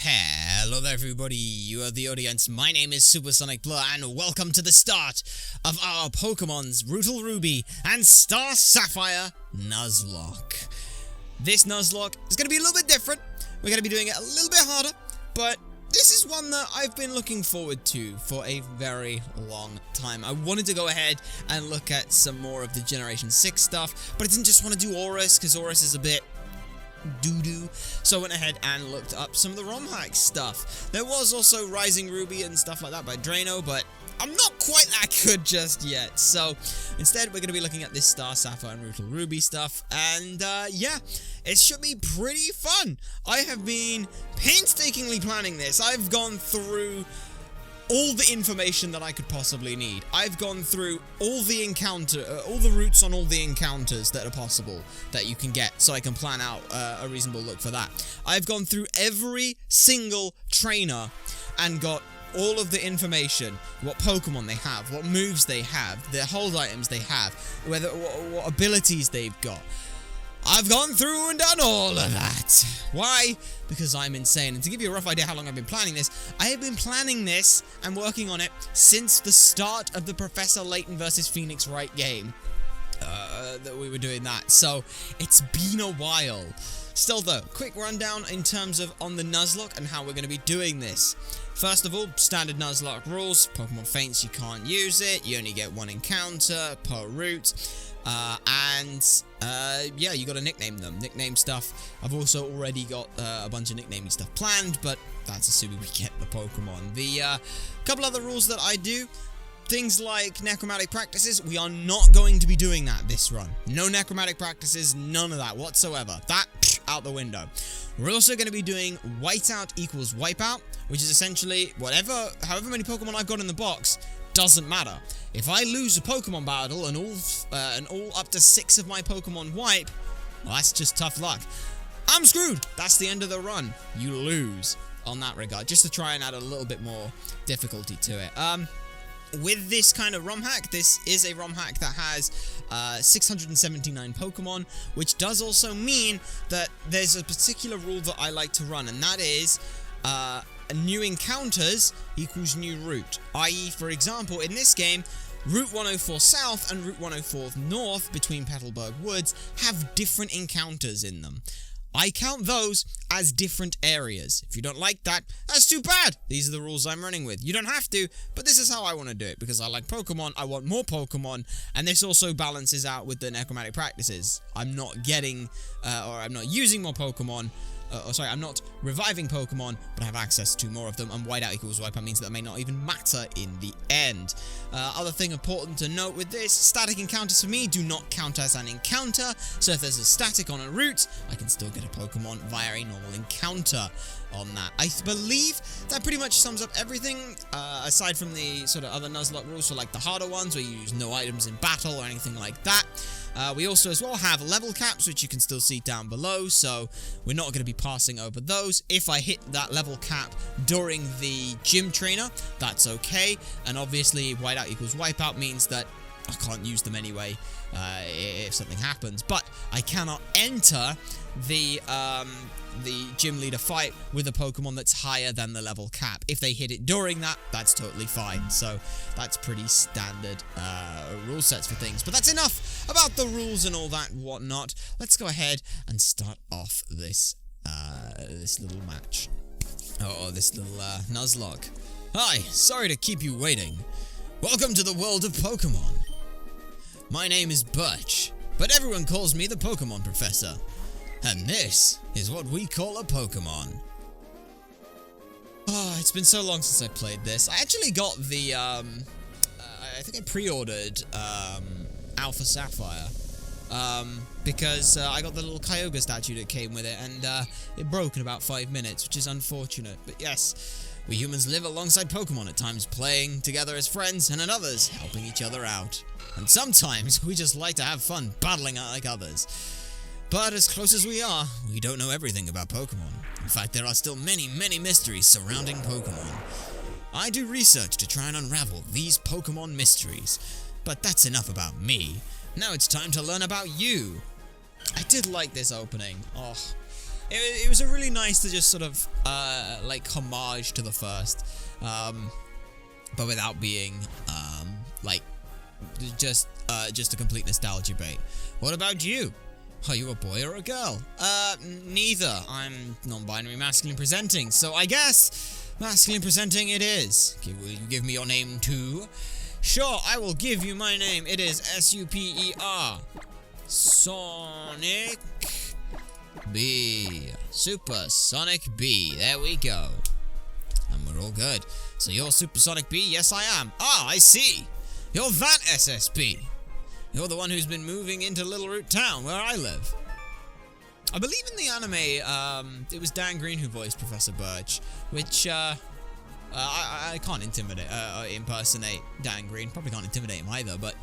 Hello there everybody, you are the audience. My name is SuperSonicBlur and welcome to the start of our Pokemon's Brutal Ruby and Star Sapphire Nuzlocke. This Nuzlocke is going to be a little bit different. We're going to be doing it a little bit harder, but this is one that I've been looking forward to for a very long time. I wanted to go ahead and look at some more of the Generation 6 stuff, but I didn't just want to do Aurus because Aurus is a bit doo-doo, so I went ahead and looked up some of the ROM hack stuff. There was also Rising Ruby and stuff like that by Drano, but I'm not quite that good just yet. So instead, we're going to be looking at this Star Sapphire and Brutal Ruby stuff, and yeah, it should be pretty fun. I have been painstakingly planning this. I've gone through all the information that I could possibly need. I've gone through all the routes on all the encounters that are possible that you can get, so I can plan out a reasonable look for that. I've gone through every single trainer and got all of the information, what Pokemon they have, what moves they have, the hold items they have, what abilities they've got. I've gone through and done all of that. Why? Because I'm insane. And to give you a rough idea how long I've been planning this, I have been planning this and working on it since the start of the Professor Layton vs. Phoenix Wright game. That we were doing that. So, it's been a while. Still though, quick rundown in terms of on the Nuzlocke and how we're going to be doing this. First of all, standard Nuzlocke rules. Pokemon faints, you can't use it. You only get one encounter per route. Yeah, you got to nickname them. Nickname stuff. I've also already got a bunch of nicknaming stuff planned, but that's assuming we get the Pokemon. The couple other rules that I do, things like necromantic practices, we are not going to be doing that this run. No necromantic practices, none of that whatsoever. That, out the window. We're also going to be doing whiteout equals wipeout, which is essentially however many Pokemon I've got in the box, doesn't matter. If I lose a Pokemon battle and all up to 6 of my Pokemon wipe, well, that's just tough luck. I'm screwed. That's the end of the run. You lose on that regard, just to try and add a little bit more difficulty to it. With this kind of ROM hack, this is a ROM hack that has 679 Pokemon, which does also mean that there's a particular rule that I like to run, and that is new encounters equals new route. I.e., for example, in this game, Route 104 South and Route 104 North between Petalburg Woods have different encounters in them. I count those as different areas. If you don't like that, that's too bad. These are the rules I'm running with. You don't have to, but this is how I want to do it, because I like Pokemon, I want more Pokemon, and this also balances out with the necromantic practices. I'm not getting, or I'm not using more Pokemon, I'm not reviving Pokemon, but I have access to more of them, and whiteout equals wipeout means that may not even matter in the end. Other thing important to note with this, static encounters for me do not count as an encounter, so if there's a static on a route, I can still get a Pokemon via a normal encounter on that. I believe that pretty much sums up everything, aside from the sort of other Nuzlocke rules, so like the harder ones where you use no items in battle or anything like that. We also as well have level caps, which you can still see down below, so we're not going to be passing over those. If I hit that level cap during the gym trainer, that's okay, and obviously whiteout equals wipeout means that I can't use them anyway if something happens, but I cannot enter the gym leader fight with a Pokemon that's higher than the level cap. If they hit it during that, that's totally fine. So that's pretty standard rule sets for things. But that's enough about the rules and all that whatnot. Let's go ahead and start off this this little match. This little Nuzlocke. Hi, sorry to keep you waiting. Welcome to the world of Pokemon. My name is Birch, but everyone calls me the Pokemon Professor. And this is what we call a Pokemon. Oh, it's been so long since I played this. I actually got the, I think I pre-ordered, Alpha Sapphire. Because I got the little Kyogre statue that came with it, and it broke in about 5 minutes, which is unfortunate. But yes, we humans live alongside Pokemon at times, playing together as friends, and at others, helping each other out. And sometimes, we just like to have fun battling like others. But as close as we are, we don't know everything about Pokemon. In fact, there are still many, many mysteries surrounding Pokemon. I do research to try and unravel these Pokemon mysteries. But that's enough about me. Now it's time to learn about you. I did like this opening. Oh, it was a really nice to just sort of like homage to the first, but without being like just a complete nostalgia bait. What about you? Are you a boy or a girl? Neither. I'm non-binary masculine presenting, so I guess masculine presenting it is. Will you give me your name too? Sure, I will give you my name. It is SUPER. Sonic B. Supersonic B. There we go. And we're all good. So you're Supersonic B? Yes, I am. Ah, I see. You're that SSB. You're the one who's been moving into Little Root Town, where I live. I believe in the anime, it was Dan Green who voiced Professor Birch, which, I can't impersonate Dan Green. Probably can't intimidate him either, but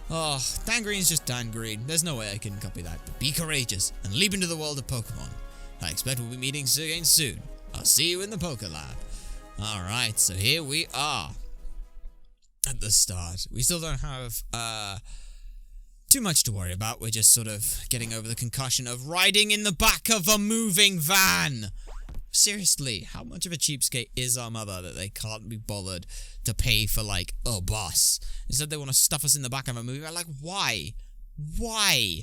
oh, Dan Green's just Dan Green. There's no way I can copy that. But be courageous and leap into the world of Pokemon. I expect we'll be meeting again soon. I'll see you in the Poké Lab. Alright, so here we are. At the start. We still don't have, too much to worry about. We're just sort of getting over the concussion of riding in the back of a moving van. Seriously, how much of a cheapskate is our mother that they can't be bothered to pay for, like, a bus? Instead, they want to stuff us in the back of a movie. Like, why? Why?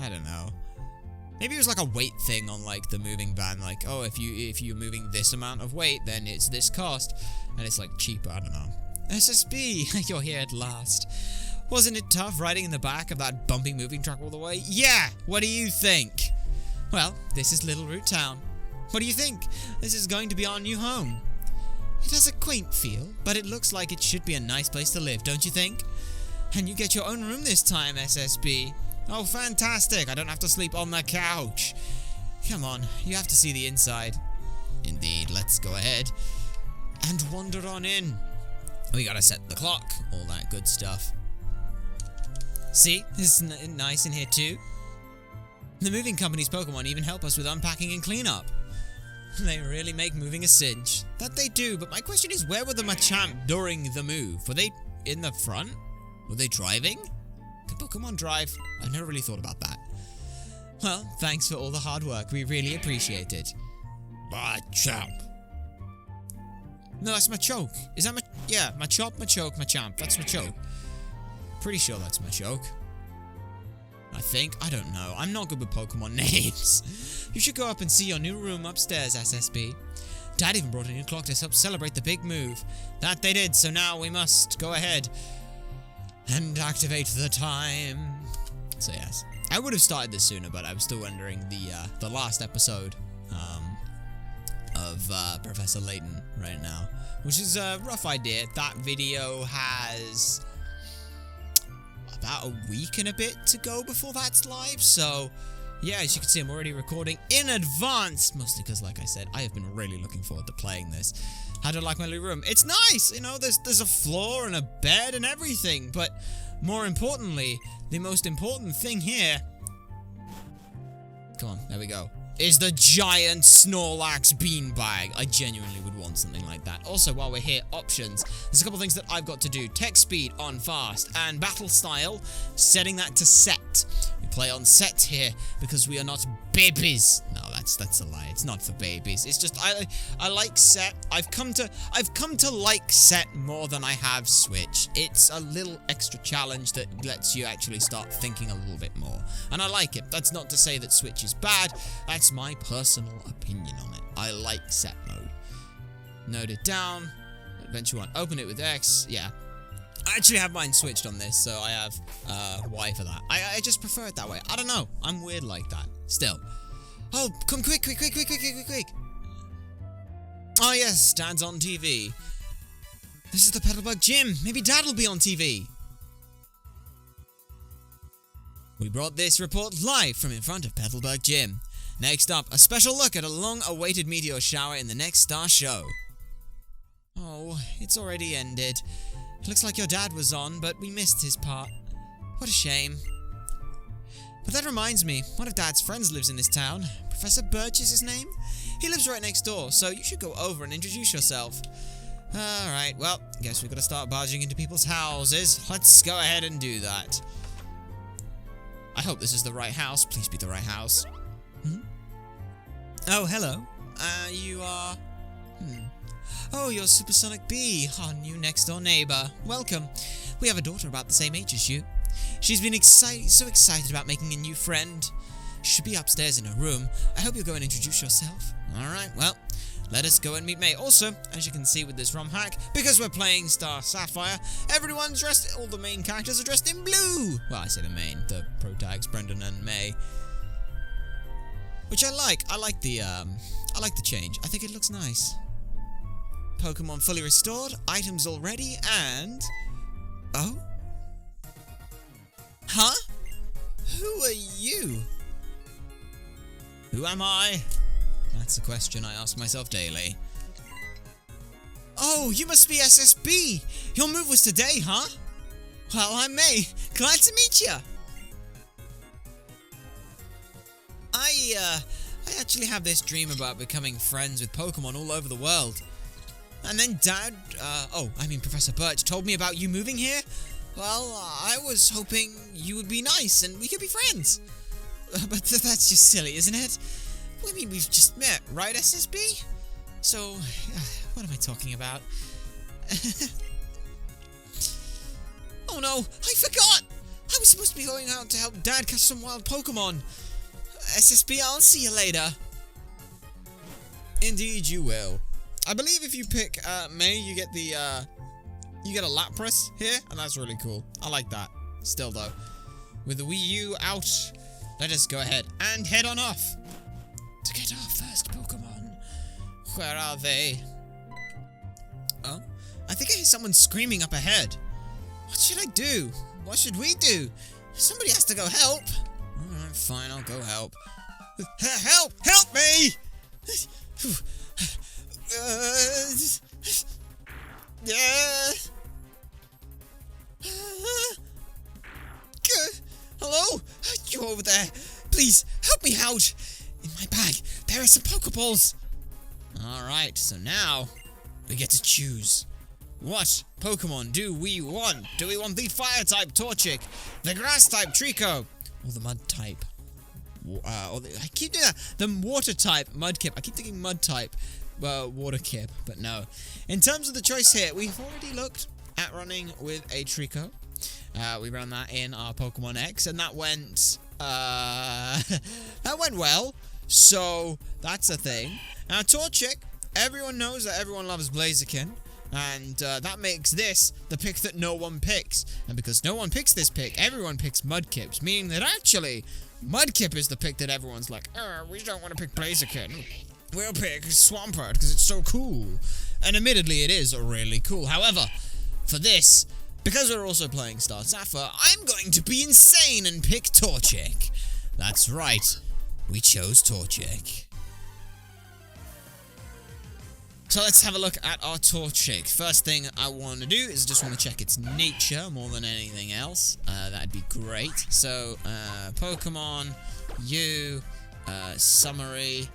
I don't know. Maybe it was like a weight thing on, like, the moving van. Like, oh, if you're moving this amount of weight, then it's this cost. And it's, like, cheaper. I don't know. SSB, you're here at last. Wasn't it tough riding in the back of that bumpy moving truck all the way? Yeah! What do you think? Well, this is Little Root Town. What do you think? This is going to be our new home. It has a quaint feel, but it looks like it should be a nice place to live, don't you think? And you get your own room this time, SSB. Oh, fantastic. I don't have to sleep on the couch. Come on, you have to see the inside. Indeed, let's go ahead and wander on in. We gotta set the clock, all that good stuff. See, it's nice in here too. The moving company's Pokemon even help us with unpacking and cleanup. They really make moving a cinch. That they do, but my question is, where were the Machamp during the move? Were they in the front? Were they driving? Can Pokemon drive? I've never really thought about that. Well, thanks for all the hard work. We really appreciate it. Machamp. No, that's Machoke. Is that yeah, Machop, Machoke, Machamp. That's Machoke. Pretty sure that's Machoke. I think. I don't know. I'm not good with Pokemon names. You should go up and see your new room upstairs, SSB. Dad even brought a new clock to help celebrate the big move. That they did, so now we must go ahead and activate the time. So yes. I would have started this sooner, but I was still wondering the last episode of Professor Layton right now, which is a rough idea. That video has about a week and a bit to go before that's live, so yeah, as you can see, I'm already recording in advance, mostly because, like I said, I have been really looking forward to playing this. How do I like my new room? It's nice, you know, there's a floor and a bed and everything, but more importantly, the most important thing here, come on, there we go, is the giant Snorlax beanbag. I genuinely would want something like that. Also, while we're here, options. There's a couple things that I've got to do. Text speed on fast, and battle style, setting that to set. We play on set here because we are not babies. No, that's a lie. It's not for babies. It's just I like set. I've come to like set more than I have Switch. It's a little extra challenge that lets you actually start thinking a little bit more, and I like it. That's not to say that Switch is bad. That's my personal opinion on it. I like set mode. Note it down. Adventure 1. Open it with X. Yeah. I actually have mine switched on this, so I have Y for that. I just prefer it that way. I don't know. I'm weird like that. Still. Oh, come quick. Oh yes, Dad's on TV. This is the Petalburg Gym. Maybe Dad will be on TV. We brought this report live from in front of Petalburg Gym. Next up, a special look at a long-awaited meteor shower in the next star show. Oh, it's already ended. Looks like your dad was on, but we missed his part. What a shame. But that reminds me, one of Dad's friends lives in this town. Professor Birch is his name? He lives right next door, so you should go over and introduce yourself. Alright, well, guess we've got to start barging into people's houses. Let's go ahead and do that. I hope this is the right house. Please be the right house. Oh, hello. You are... Oh, you're Supersonic B, our new next-door neighbor. Welcome. We have a daughter about the same age as you. She's been so excited about making a new friend. She should be upstairs in her room. I hope you'll go and introduce yourself. Alright, well, let us go and meet May. Also, as you can see with this ROM hack, because we're playing Star Sapphire, everyone's dressed, all the main characters are dressed in blue. Well, I say the pro-tags, Brendan and May. Which I like. I like the change. I think it looks nice. Pokemon fully restored, items all ready, and... Oh? Huh? Who are you? Who am I? That's a question I ask myself daily. Oh, you must be SSB! Your move was today, huh? Well, I'm May. Glad to meet ya! I actually have this dream about becoming friends with Pokemon all over the world. And then Dad, Professor Birch told me about you moving here. Well, I was hoping you would be nice and we could be friends. But that's just silly, isn't it? I mean, we've just met, right, SSB? So, what am I talking about? Oh no, I forgot! I was supposed to be going out to help Dad catch some wild Pokemon. SSB, I'll see you later. Indeed you will. I believe if you pick May, you get a Lapras here, and that's really cool. I like that. Still though, with the Wii U out, let us go ahead and head on off to get our first Pokemon. Where are they? Oh, I think I hear someone screaming up ahead. What should I do? What should we do? Somebody has to go help. Alright, fine, I'll go help. Help! Help me! Hello? You over there? Please, help me out! In my bag, there are some Pokeballs! Alright, so now, we get to choose. What Pokemon do we want? Do we want the Fire-type Torchic, the Grass-type Trico, or the Mud-type? I keep doing that. The Water-type Mudkip. I keep thinking Mud-type Waterkip, but no. In terms of the choice here, we've already looked at running with a Trico. We ran that in our Pokemon X, and that went well. So that's a thing. Now Torchic, everyone knows that everyone loves Blaziken. And that makes this the pick that no one picks. And because no one picks this pick, everyone picks Mudkips. Meaning that actually, Mudkip is the pick that everyone's like, we don't want to pick Blaziken. We'll pick Swampert because it's so cool. And admittedly, it is really cool. However, for this, because we're also playing Star Sapphire, I'm going to be insane and pick Torchic. That's right. We chose Torchic. So let's have a look at our Torchic. First thing I want to do is just want to check its nature more than anything else. That'd be great. So, Pokemon, summary,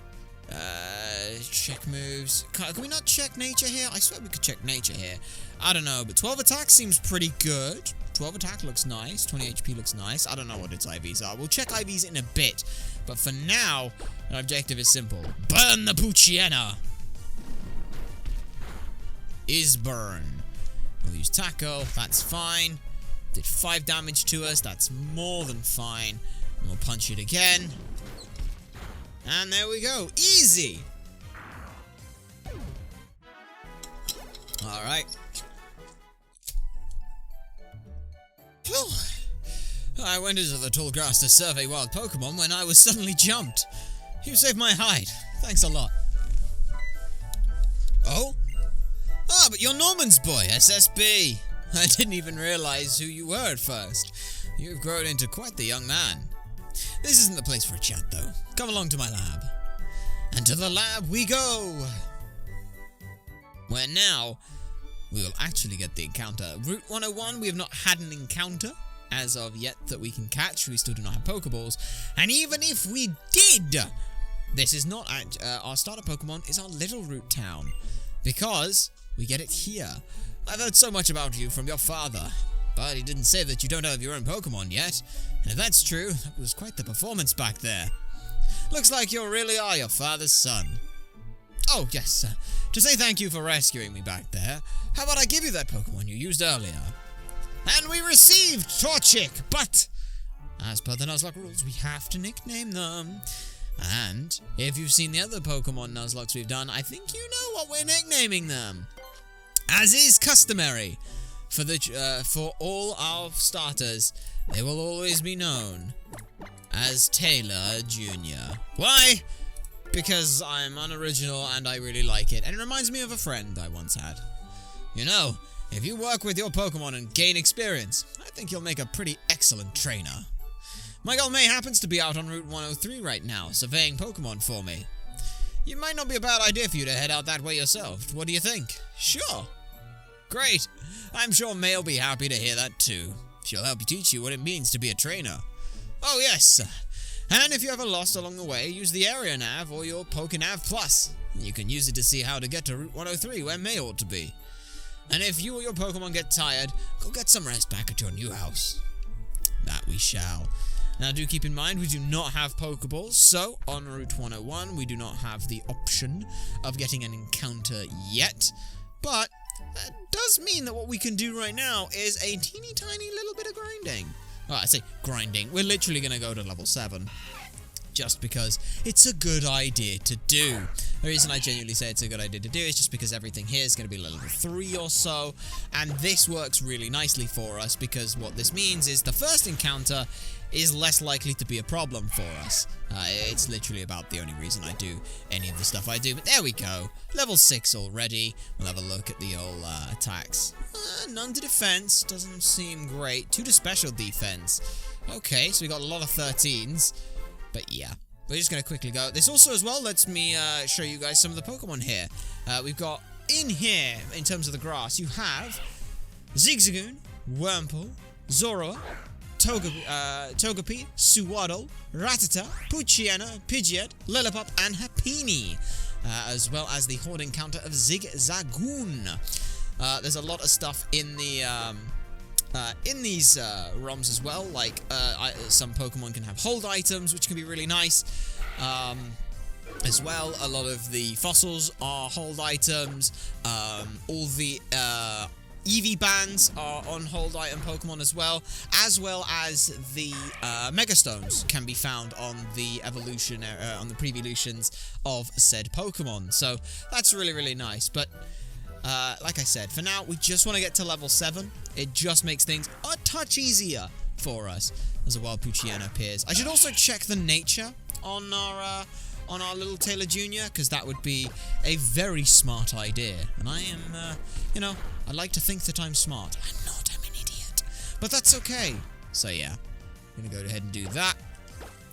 check moves. Can we not check nature here? I swear we could check nature here. I don't know, but 12 attack seems pretty good. 12 attack looks nice. 20 HP looks nice. I don't know what its IVs are. We'll check IVs in a bit. But for now, our objective is simple. Burn the Poochyena! Is burn. We'll use Tackle, that's fine. Did 5 damage to us, that's more than fine. And we'll punch it again. And there we go, easy! Alright. I went into the tall grass to survey wild Pokemon when I was suddenly jumped. You saved my hide, thanks a lot. Oh? Ah, but you're Norman's boy, SSB. I didn't even realize who you were at first. You've grown into quite the young man. This isn't the place for a chat, though. Come along to my lab. And to the lab we go! Where now, we will actually get the encounter. Route 101, we have not had an encounter as of yet that we can catch. We still do not have Pokeballs. And even if we did, this is not our starter Pokemon is our Little Root Town. Because we get it here. I've heard so much about you from your father, but he didn't say that you don't have your own Pokemon yet. And if that's true, that was quite the performance back there. Looks like you really are your father's son. Oh, yes, to say thank you for rescuing me back there, how about I give you that Pokemon you used earlier? And we received Torchic, but as per the Nuzlocke rules, we have to nickname them. And if you've seen the other Pokemon Nuzlockes we've done, I think you know what we're nicknaming them. As is customary, for all our starters, they will always be known as Taylor Jr. Why? Because I'm unoriginal and I really like it, and it reminds me of a friend I once had. You know, if you work with your Pokemon and gain experience, I think you'll make a pretty excellent trainer. My girl May happens to be out on Route 103 right now, surveying Pokemon for me. It might not be a bad idea for you to head out that way yourself. What do you think? Sure. Great. I'm sure May will be happy to hear that too. She'll help you teach you what it means to be a trainer. Oh yes. And if you're ever lost along the way, use the Area Nav or your PokeNav Plus. You can use it to see how to get to Route 103 where May ought to be. And if you or your Pokemon get tired, go get some rest back at your new house. That we shall. Now do keep in mind we do not have Pokeballs, so on Route 101 we do not have the option of getting an encounter yet, but that does mean that what we can do right now is a teeny tiny little bit of grinding. Oh, I say grinding, we're literally going to go to level 7. Just because it's a good idea to do. The reason I genuinely say it's a good idea to do is just because everything here is going to be level 3 or so, and this works really nicely for us because what this means is the first encounter is less likely to be a problem for us. It's literally about the only reason I do any of the stuff I do, but there we go. Level 6 already. We'll have a look at the old attacks. None to defense, doesn't seem great. 2 to special defense. Okay, so we got a lot of 13s. But yeah, we're just going to quickly go. This also as well lets me show you guys some of the Pokemon here. We've got in here, in terms of the grass, you have Zigzagoon, Wurmple, Zorua, Togepi, Suwaddle, Rattata, Poochyena, Pidgeot, Lillipup, and Happiny. As well as the Horde encounter of Zigzagoon. There's a lot of stuff in the in these ROMs as well, like some Pokemon can have hold items, which can be really nice. As well, a lot of the fossils are hold items. All the EV bands are on hold item Pokemon as well as the Mega Stones can be found on the evolution, on the pre-evolutions of said Pokemon. So that's really, really nice. But like I said, for now, we just want to get to level 7. It just makes things a touch easier for us as a wild Poochyena appears. I should also check the nature on our little Taylor Jr., because that would be a very smart idea. And I am, you know, I like to think that I'm smart. I'm not, I'm an idiot. But that's okay. So yeah, I'm going to go ahead and do that.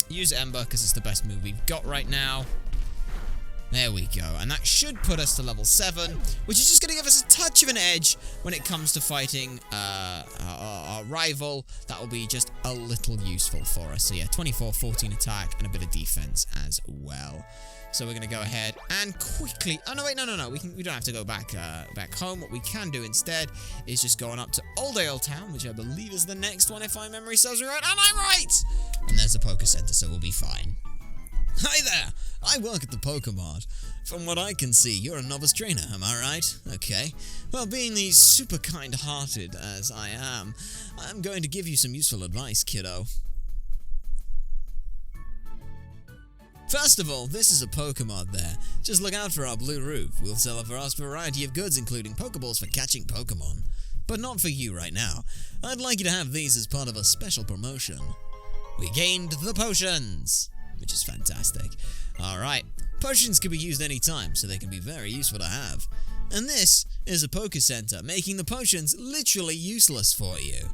Use Ember, because it's the best move we've got right now. There we go, and that should put us to level 7, which is just going to give us a touch of an edge when it comes to fighting our rival. That will be just a little useful for us. So yeah, 24, 14 attack, and a bit of defense as well. So we're going to go ahead and quickly... Oh, no, wait, no. We don't have to go back home. What we can do instead is just going up to Oldale Town, which I believe is the next one, if my memory serves me right. And I'm right! And there's the Poké Center, so we'll be fine. Hi there! I work at the Pokemart. From what I can see, you're a novice trainer, am I right? Okay. Well, being the super kind-hearted as I am, I'm going to give you some useful advice, kiddo. First of all, this is a Pokemart there. Just look out for our blue roof. We'll sell a vast variety of goods, including Pokeballs for catching Pokemon. But not for you right now. I'd like you to have these as part of a special promotion. We gained the potions! Which is fantastic. Alright, potions can be used anytime, so they can be very useful to have. And this is a Poké Center, making the potions literally useless for you.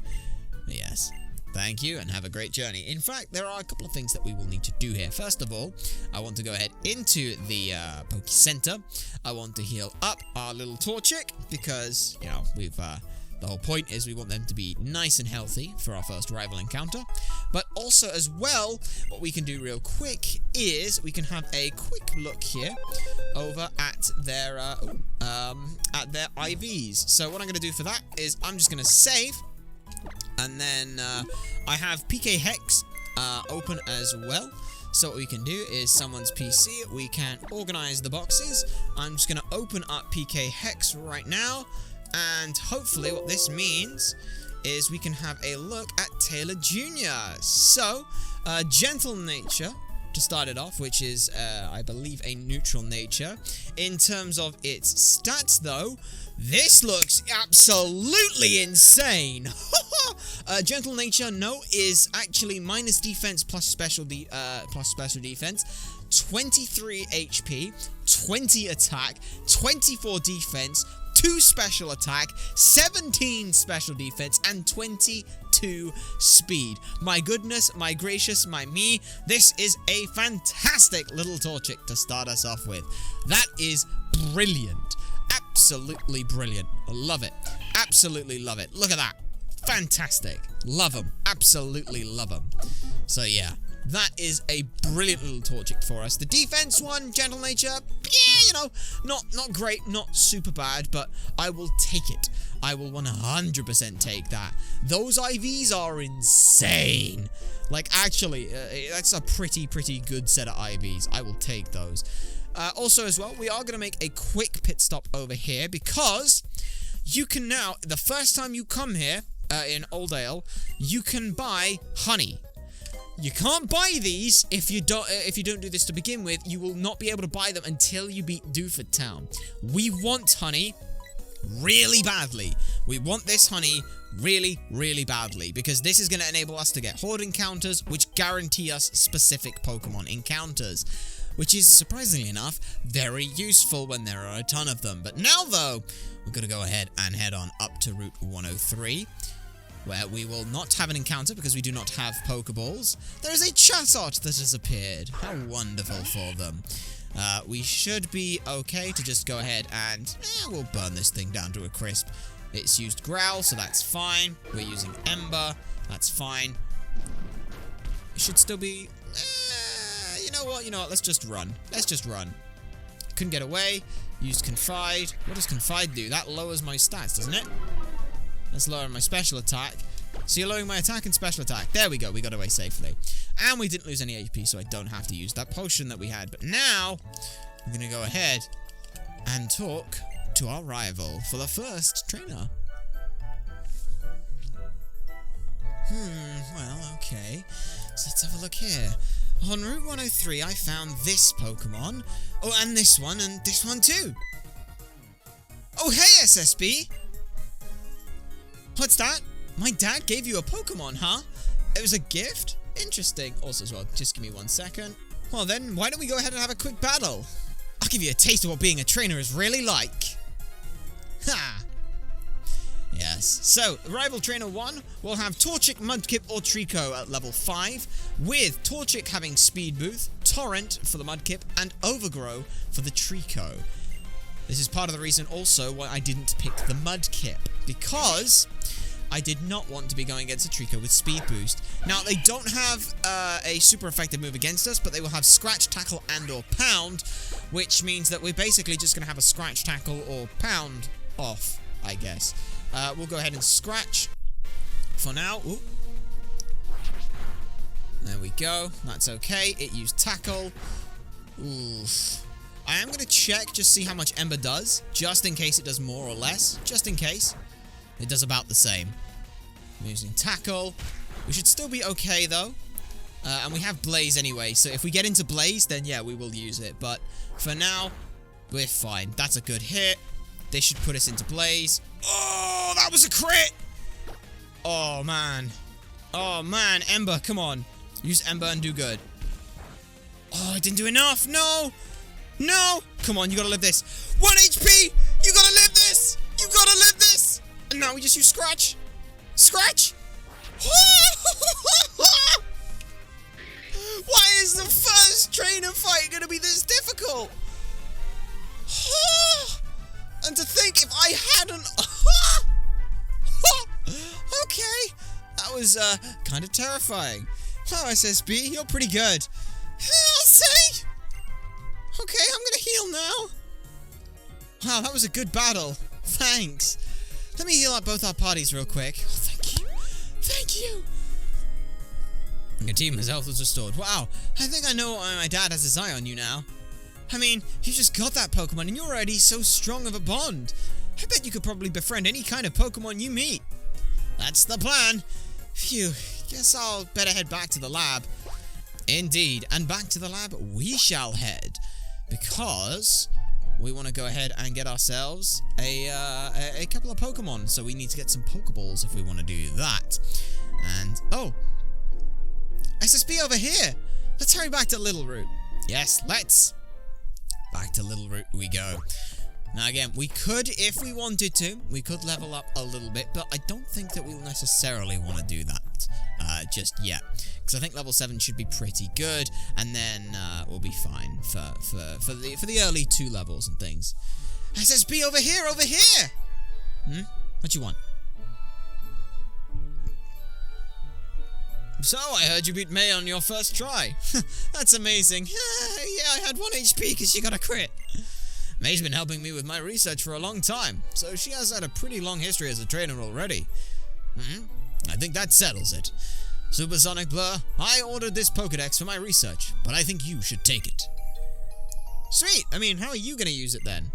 Yes, thank you, and have a great journey. In fact, there are a couple of things that we will need to do here. First of all, I want to go ahead into the Poké Center. I want to heal up our little Torchic, because, you know, we've... the whole point is we want them to be nice and healthy for our first rival encounter. But also as well, what we can do real quick is we can have a quick look here over at their IVs. So what I'm going to do for that is I'm just going to save. And then I have PK Hex open as well. So what we can do is someone's PC, we can organize the boxes. I'm just going to open up PK Hex right now, and hopefully what this means is we can have a look at Taylor Jr. So, Gentle Nature, to start it off, which is, I believe, a neutral nature. In terms of its stats, though, this looks absolutely insane. Gentle Nature, no, is actually minus defense plus special defense, 23 HP, 20 attack, 24 defense, 2 special attack, 17 special defense, and 22 speed. My goodness, my gracious, my me, this is a fantastic little Torchic to start us off with. That is brilliant. Absolutely brilliant. I love it. Absolutely love it. Look at that. Fantastic. Love them. Absolutely love them. So yeah, that is a brilliant little Torchic for us. The defense one, Gentle Nature, yeah, you know, not great, not super bad, but I will take it. I will 100% take that. Those IVs are insane. Like, actually, that's a pretty good set of IVs. I will take those. Also, as well, we are going to make a quick pit stop over here, because you can now, the first time you come here, in Old Ale, you can buy honey. You can't buy these if you don't do this to begin with. You will not be able to buy them until you beat Dooford Town. We want honey really badly. We want this honey really badly, because this is going to enable us to get horde encounters, which guarantee us specific Pokemon encounters, which is, surprisingly enough, very useful when there are a ton of them. But now, though, we're going to go ahead and head on up to Route 103, where we will not have an encounter because we do not have Pokeballs. There is a Chatot that has appeared. How wonderful for them. We should be okay to just go ahead and we'll burn this thing down to a crisp. It's used Growl, so that's fine. We're using Ember. That's fine. It should still be... You know what? Let's just run. Let's just run. Couldn't get away. Used Confide. What does Confide do? That lowers my stats, doesn't it? Let's lower my special attack. So you're lowering my attack and special attack. There we go. We got away safely. And we didn't lose any HP, so I don't have to use that potion that we had. But now, I'm going to go ahead and talk to our rival for the first trainer. Well, okay. So let's have a look here. On Route 103, I found this Pokemon. Oh, and this one too. Oh, hey, SSB! What's that? My dad gave you a Pokemon, huh? It was a gift? Interesting. Also, as well, just give me 1 second. Well then, why don't we go ahead and have a quick battle? I'll give you a taste of what being a trainer is really like. Ha! Yes. So, Rival Trainer 1 will have Torchic, Mudkip, or Trico at level 5, with Torchic having Speed Boost, Torrent for the Mudkip, and Overgrow for the Trico. This is part of the reason also why I didn't pick the Mudkip, because I did not want to be going against a Trico with Speed Boost. Now, they don't have a super effective move against us, but they will have Scratch, Tackle, and or Pound, which means that we're basically just going to have a Scratch, Tackle, or Pound off, I guess. We'll go ahead and Scratch for now. Ooh. There we go. That's okay. It used Tackle. Oof. I am going to check, just see how much Ember does, just in case it does more or less. Just in case. It does about the same. I'm using Tackle. We should still be okay, though. And we have Blaze anyway, so if we get into Blaze, then yeah, we will use it. But for now, we're fine. That's a good hit. This should put us into Blaze. Oh, that was a crit! Oh, man. Oh, man. Ember, come on. Use Ember and do good. Oh, it didn't do enough. No! No! Come on, you gotta live this. 1 HP! You gotta live this! You gotta live this! And now we just use Scratch. Scratch! Why is the first trainer fight gonna be this difficult? And to think if I hadn't... Okay. That was kind of terrifying. Oh, SSB, you're pretty good. I'll say. Okay, I'm gonna heal now. Wow, that was a good battle. Thanks. Let me heal up both our parties real quick. Oh, thank you. Thank you. Your team's health was restored. Wow, I think I know why my dad has his eye on you now. I mean, you just got that Pokemon and you're already so strong of a bond. I bet you could probably befriend any kind of Pokemon you meet. That's the plan. Phew, guess I'll better head back to the lab. Indeed, and back to the lab we shall head. Because we want to go ahead and get ourselves a couple of Pokemon. So we need to get some Pokeballs if we want to do that. And, oh, SSB over here. Let's hurry back to Little Root. Yes, let's. Back to Little Root we go. Now again, we could, if we wanted to, we could level up a little bit, but I don't think that we'll necessarily want to do that just yet. Because I think level 7 should be pretty good, and then we'll be fine for the early 2 levels and things. SSB over here, over here! What you want? So, I heard you beat May on your first try. That's amazing. Yeah, I had 1 HP because she got a crit. May's been helping me with my research for a long time, so she has had a pretty long history as a trainer already. I think that settles it. SuperSonicBlur, I ordered this Pokédex for my research, but I think you should take it. Sweet! I mean, how are you going to use it then?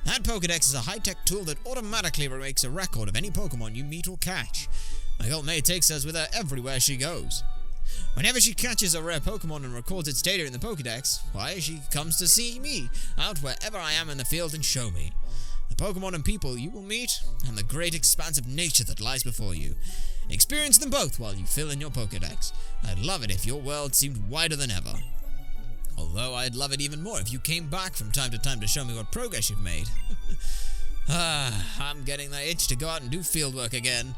That Pokédex is a high-tech tool that automatically makes a record of any Pokémon you meet or catch. My girl May takes us with her everywhere she goes. Whenever she catches a rare Pokemon and records its data in the Pokédex, why, she comes to see me, out wherever I am in the field and show me the Pokemon and people you will meet, and the great expanse of nature that lies before you. Experience them both while you fill in your Pokédex. I'd love it if your world seemed wider than ever. Although I'd love it even more if you came back from time to time to show me what progress you've made. I'm getting that itch to go out and do fieldwork again.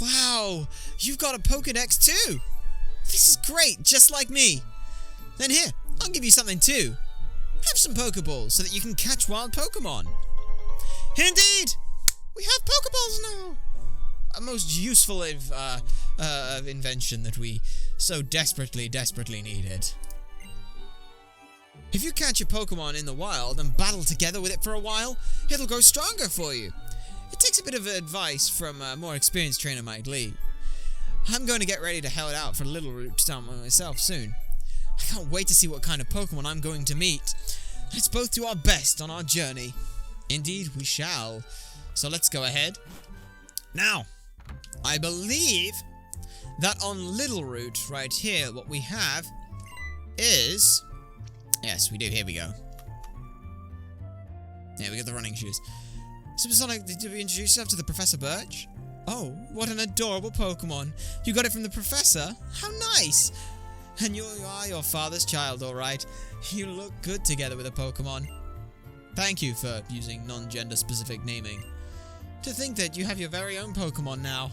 Wow, you've got a Pokédex too! This is great, just like me! Then here, I'll give you something too. Have some Pokeballs so that you can catch wild Pokemon. Indeed! We have Pokeballs now! A most useful invention that we so desperately needed. If you catch a Pokemon in the wild and battle together with it for a while, it'll grow stronger for you. It takes a bit of advice from a more experienced trainer, Mike Lee. I'm going to get ready to head out for Little Root Town myself soon. I can't wait to see what kind of Pokemon I'm going to meet. Let's both do our best on our journey. Indeed, we shall. So let's go ahead. Now, I believe that on Little Root, right here, what we have is... Yes, we do. Here we go. Yeah, we got the running shoes. SuperSonic, did you introduce yourself to the Professor Birch? Oh, what an adorable Pokemon. You got it from the Professor? How nice. And you are your father's child, alright. You look good together with a Pokemon. Thank you for using non-gender specific naming. To think that you have your very own Pokemon now.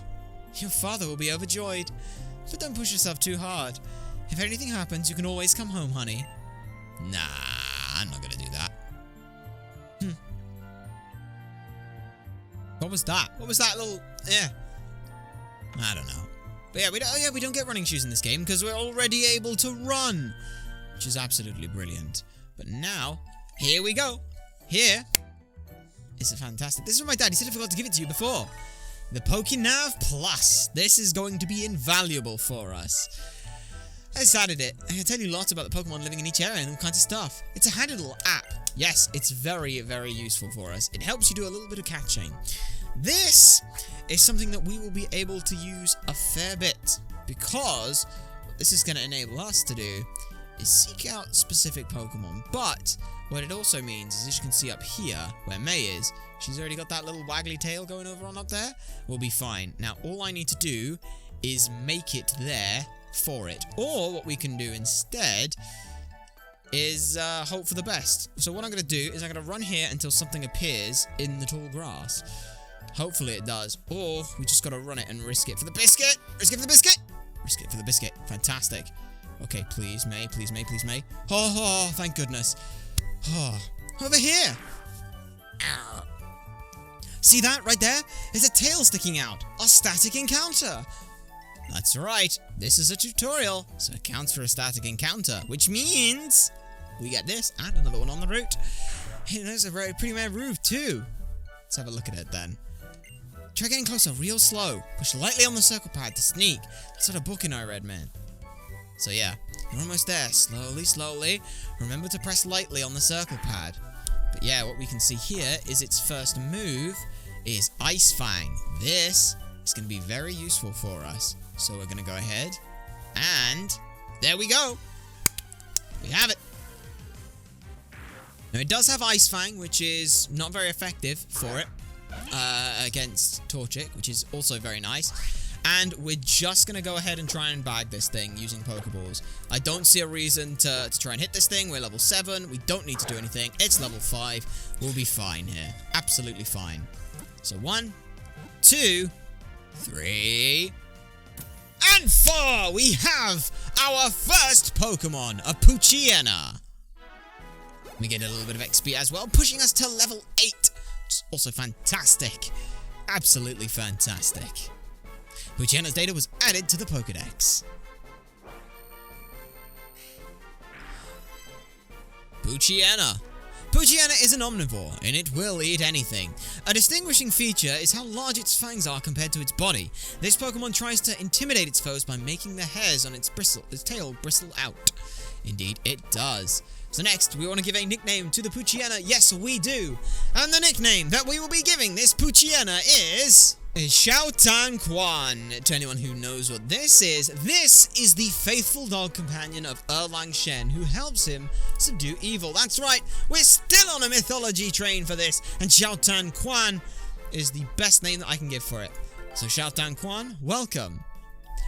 Your father will be overjoyed. But don't push yourself too hard. If anything happens, you can always come home, honey. Nah, I'm not gonna do that. What was that? What was that little... Yeah. I don't know. But yeah, we don't get running shoes in this game because we're already able to run. Which is absolutely brilliant. But now, here we go. Here is a fantastic... This is from my dad. He said I forgot to give it to you before. The PokéNav Plus. This is going to be invaluable for us. I just added it. I can tell you lots about the Pokemon living in each area and all kinds of stuff. It's a handy little app. Yes, it's very useful for us. It helps you do a little bit of catching. This is something that we will be able to use a fair bit, because what this is going to enable us to do is seek out specific Pokemon. But what it also means is, as you can see up here, where May is, she's already got that little waggly tail going over on up there. We'll be fine. Now, all I need to do is make it there for it. Or what we can do instead is hope for the best. So what I'm going to do is I'm going to run here until something appears in the tall grass. Hopefully it does. Or we just got to run it and risk it for the biscuit. Risk it for the biscuit. Risk it for the biscuit. Fantastic. Okay, please, May. Please, May. Please, May. Oh, thank goodness. Oh, over here. Ow. See that right there? There's a tail sticking out. A static encounter. That's right, this is a tutorial, so it counts for a static encounter, which means we get this and another one on the route. Hey, there's a very pretty rare roof too. Let's have a look at it then. Try getting closer real slow. Push lightly on the circle pad to sneak. That's what a book I read, man. So yeah, you're almost there. Slowly, slowly. Remember to press lightly on the circle pad. But yeah, what we can see here is its first move is Ice Fang. This is going to be very useful for us. So we're going to go ahead and there we go. We have it. Now it does have Ice Fang, which is not very effective for it against Torchic, which is also very nice. And we're just going to go ahead and try and bag this thing using Pokeballs. I don't see a reason to try and hit this thing. We're level 7. We don't need to do anything. It's level 5. We'll be fine here. Absolutely fine. So 1, 2, 3, and 4. We have our first Pokemon, a Poochyena. We get a little bit of XP as well, pushing us to level 8. Which is also fantastic. Absolutely fantastic. Poochyena's data was added to the Pokedex. Poochyena. Poochyena is an omnivore, and it will eat anything. A distinguishing feature is how large its fangs are compared to its body. This Pokemon tries to intimidate its foes by making the hairs on its tail bristle out. Indeed, it does. So next, we want to give a nickname to the Poochyena. Yes, we do. And the nickname that we will be giving this Poochyena is Xiaotan Quan. To anyone who knows what this is the faithful dog companion of Erlang Shen who helps him subdue evil. That's right, we're still on a mythology train for this, and Xiaotan Quan is the best name that I can give for it. So Xiaotan Quan, welcome.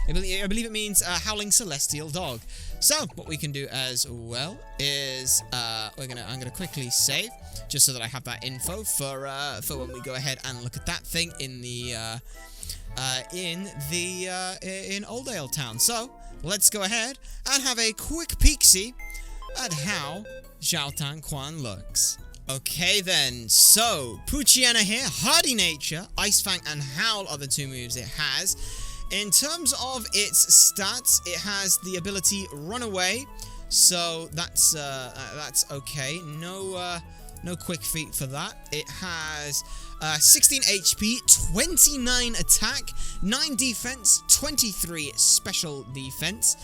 I believe it means howling celestial dog. So what we can do as well is I'm gonna quickly save just so that I have that info for when we go ahead and look at that thing in the in Oldale Town. So let's go ahead and have a quick peek-see at how Xiaotan Quan looks. Okay then, so Poochyena here, hardy nature, Ice Fang and Howl are the two moves it has. In terms of its stats, it has the ability Run Away, so that's okay. No quick feet for that. It has 16 HP, 29 attack, 9 defense, 23 special defense,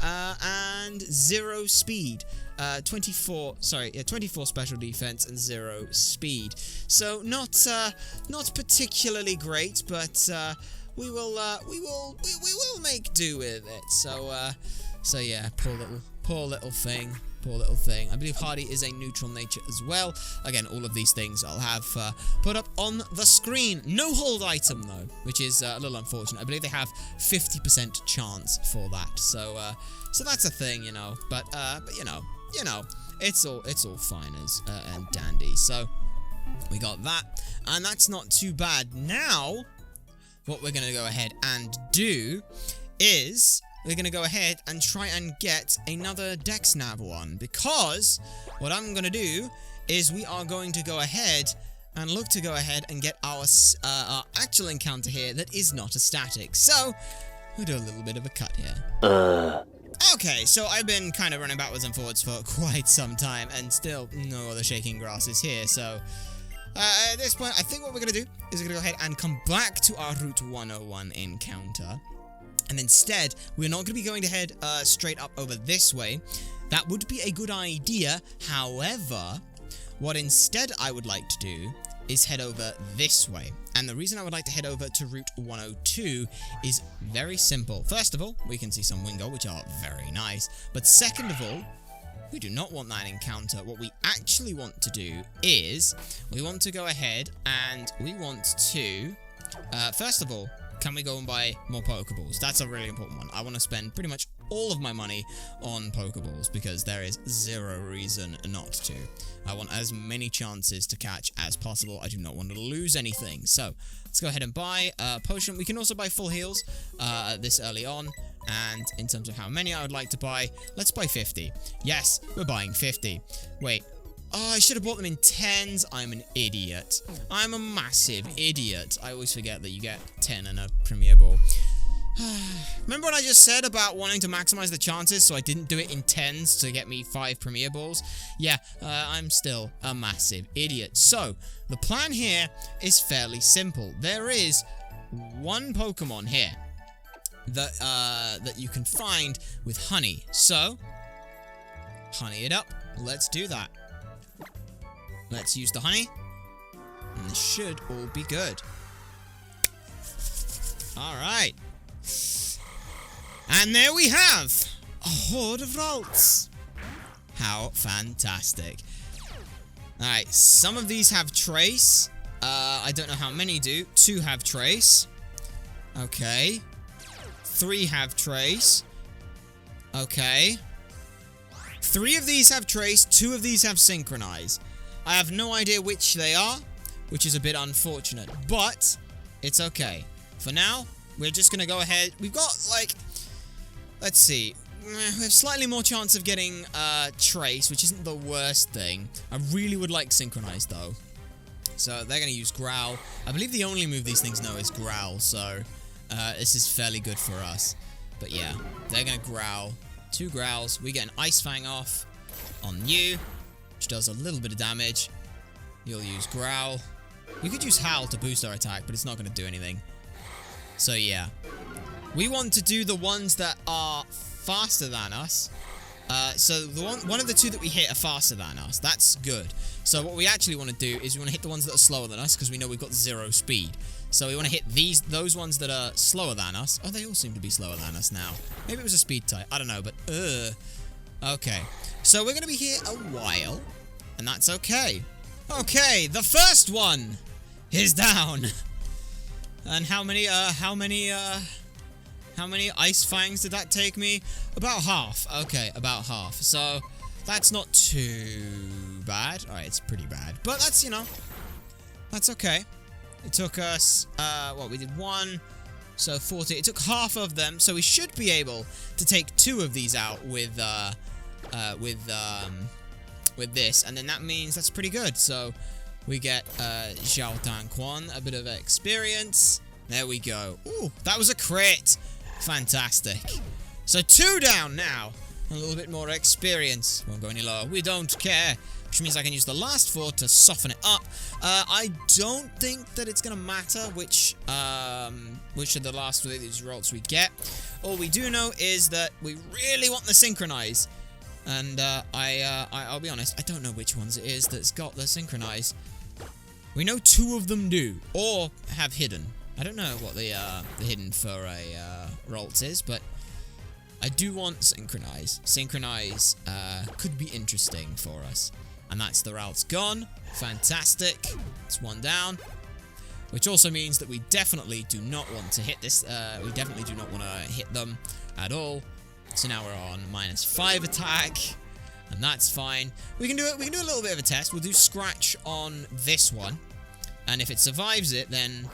and 0 speed. 24 special defense and 0 speed. So not particularly great, but we will make do with it. So yeah, poor little thing. I believe Hardy is a neutral nature as well. Again, all of these things I'll have put up on the screen. No hold item though, which is a little unfortunate. I believe they have 50% chance for that. So that's a thing, you know. But you know, it's all fine as and dandy. So we got that, and that's not too bad. Now, what we're going to go ahead and do is we're going to go ahead and try and get another Dexnav one, because what I'm going to do is we are going to go ahead and look to go ahead and get our actual encounter here that is not a static. So we'll do a little bit of a cut here. Okay, so I've been kind of running backwards and forwards for quite some time, and still no other shaking grass is here, so at this point, I think what we're going to do is we're going to go ahead and come back to our Route 101 encounter. And instead, we're not going to be going ahead straight up over this way. That would be a good idea. However, what instead I would like to do is head over this way. And the reason I would like to head over to Route 102 is very simple. First of all, we can see some Wingull, which are very nice. But second of all, we do not want that encounter. What we actually want to do is we want to go ahead and we want to, first of all, can we go and buy more Pokeballs? That's a really important one. I want to spend pretty much all of my money on Pokeballs because there is zero reason not to. I want as many chances to catch as possible. I do not want to lose anything. So let's go ahead and buy a potion. We can also buy full heals this early on. And in terms of how many I would like to buy, let's buy 50. Yes, we're buying 50. Wait. Oh, I should have bought them in 10s. I'm an idiot. I'm a massive idiot. I always forget that you get 10 in a Premier Ball. Remember what I just said about wanting to maximize the chances, so I didn't do it in 10s to get me 5 Premier Balls? Yeah, I'm still a massive idiot. So, the plan here is fairly simple. There is one Pokemon here that you can find with honey. So, honey it up. Let's do that. Let's use the honey. And this should all be good. Alright. And there we have a horde of Ralts. How fantastic. Alright, some of these have Trace. I don't know how many do. 2 have Trace. Okay. 3 have Trace. Okay. 3 of these have Trace. 2 of these have Synchronize. I have no idea which they are, which is a bit unfortunate. But, it's okay. For now, we're just going to go ahead. We've got, like, let's see. We have slightly more chance of getting Trace, which isn't the worst thing. I really would like Synchronize, though. So, they're going to use Growl. I believe the only move these things know is Growl, so this is fairly good for us. But yeah, they're going to Growl. 2 Growls. We get an Ice Fang off on you, which does a little bit of damage. You'll use Growl. We could use Howl to boost our attack, but it's not going to do anything. So yeah, we want to do the ones that are faster than us. So the one of the 2 that we hit are faster than us. That's good. So what we actually want to do is we want to hit the ones that are slower than us, because we know we've got 0 speed. So we want to hit those ones that are slower than us. Oh, they all seem to be slower than us now. Maybe it was a speed type. I don't know, but okay. So we're going to be here a while, and that's okay. Okay, the first one is down. And how many Ice Fangs did that take me? About half. Okay, about half. So, that's not too bad. Alright, it's pretty bad. But that's, you know, that's okay. It took us, we did 1, so 40. It took half of them, so we should be able to take 2 of these out with this. And then that means that's pretty good. So, we get Xiao Tang Quan, a bit of experience. There we go. Ooh, that was a crit. Fantastic. So 2 down now. A little bit more experience. Won't go any lower. We don't care. Which means I can use the last 4 to soften it up. I don't think that it's going to matter which of the last of these results we get. All we do know is that we really want the Synchronize. And I'll be honest, I don't know which ones it is that's got the Synchronize. We know 2 of them do, or have hidden. I don't know what the hidden for a Ralts is, but I do want Synchronize. Synchronize could be interesting for us. And that's the Ralts gone. Fantastic. It's 1 down. Which also means that we definitely do not want to hit this. We definitely do not want to hit them at all. So now we're on -5 attack. And that's fine. We can do it. We can do a little bit of a test. We'll do Scratch on this one. And if it survives it, then...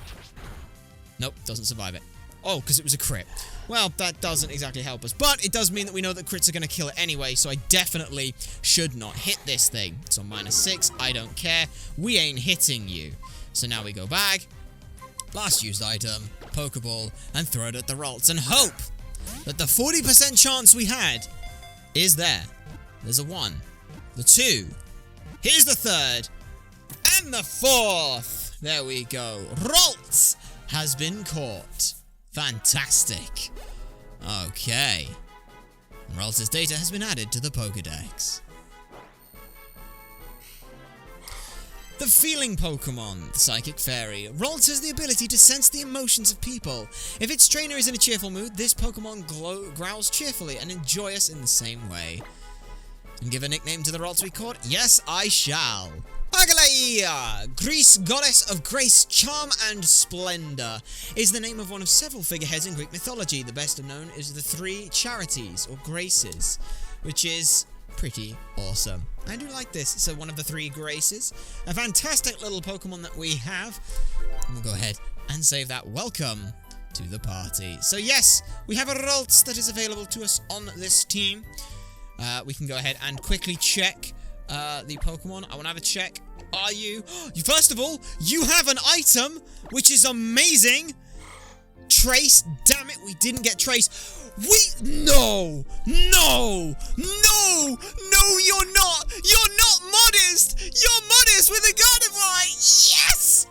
Nope, doesn't survive it. Oh, because it was a crit. Well, that doesn't exactly help us. But it does mean that we know that crits are going to kill it anyway, so I definitely should not hit this thing. It's on -6. I don't care. We ain't hitting you. So now we go back. Last used item, Pokeball, and throw it at the Ralts and hope that the 40% chance we had is there. There's a 1. The 2. Here's the 3rd. And the 4th. There we go. Ralts has been caught. Fantastic. Okay. Ralts' data has been added to the Pokedex. The Feeling Pokemon, the Psychic Fairy. Ralts has the ability to sense the emotions of people. If its trainer is in a cheerful mood, this Pokemon growls cheerfully and joyous in the same way. And give a nickname to the Ralts we caught? Yes, I shall. Agalaia, Greece, goddess of grace, charm, and splendor, is the name of one of several figureheads in Greek mythology. The best known is the 3 charities, or graces, which is pretty awesome. I do like this. So one of the 3 graces, a fantastic little Pokemon that we have. And we'll go ahead and save that. Welcome to the party. So yes, we have a Ralts that is available to us on this team. We can go ahead and quickly check the Pokemon. I want to have a check. Are you... First of all, you have an item, which is amazing. Trace, damn it, we didn't get Trace. No, you're not modest. You're modest with a Gardevoir. Yes!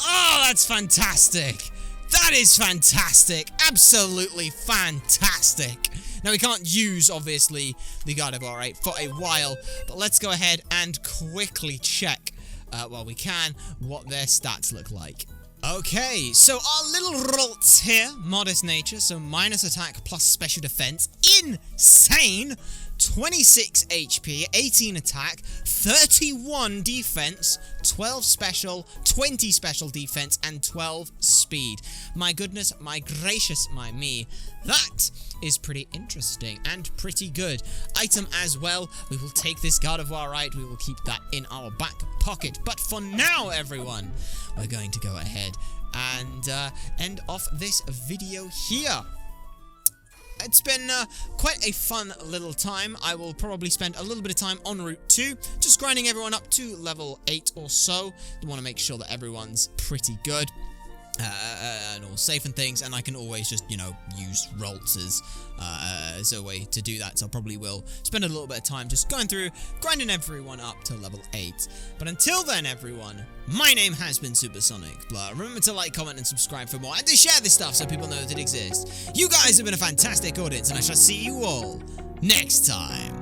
Oh, that's fantastic. That is fantastic. Absolutely fantastic. Now, we can't use, obviously, the Gardevoir, right, for a while, but let's go ahead and quickly check, while we can, what their stats look like. Okay, so our little Ralts here, modest nature, so minus attack plus special defense, insane, 26 HP, 18 attack, 31 defense, 12 special, 20 special defense, and 12 speed. My goodness, my gracious, my me. That is pretty interesting and pretty good. Item as well, we will take this Gardevoir, right? We will keep that in our back pocket. But for now, everyone, we're going to go ahead and end off this video here. It's been quite a fun little time. I will probably spend a little bit of time en route 2, just grinding everyone up to level 8 or so. I want to make sure that everyone's pretty good and all safe and things, and I can always just, you know, use Ralts as a way to do that, so I probably will spend a little bit of time just going through, grinding everyone up to level 8. But until then, everyone, my name has been SuperSonicBlur. Remember to like, comment, and subscribe for more, and to share this stuff so people know that it exists. You guys have been a fantastic audience, and I shall see you all next time.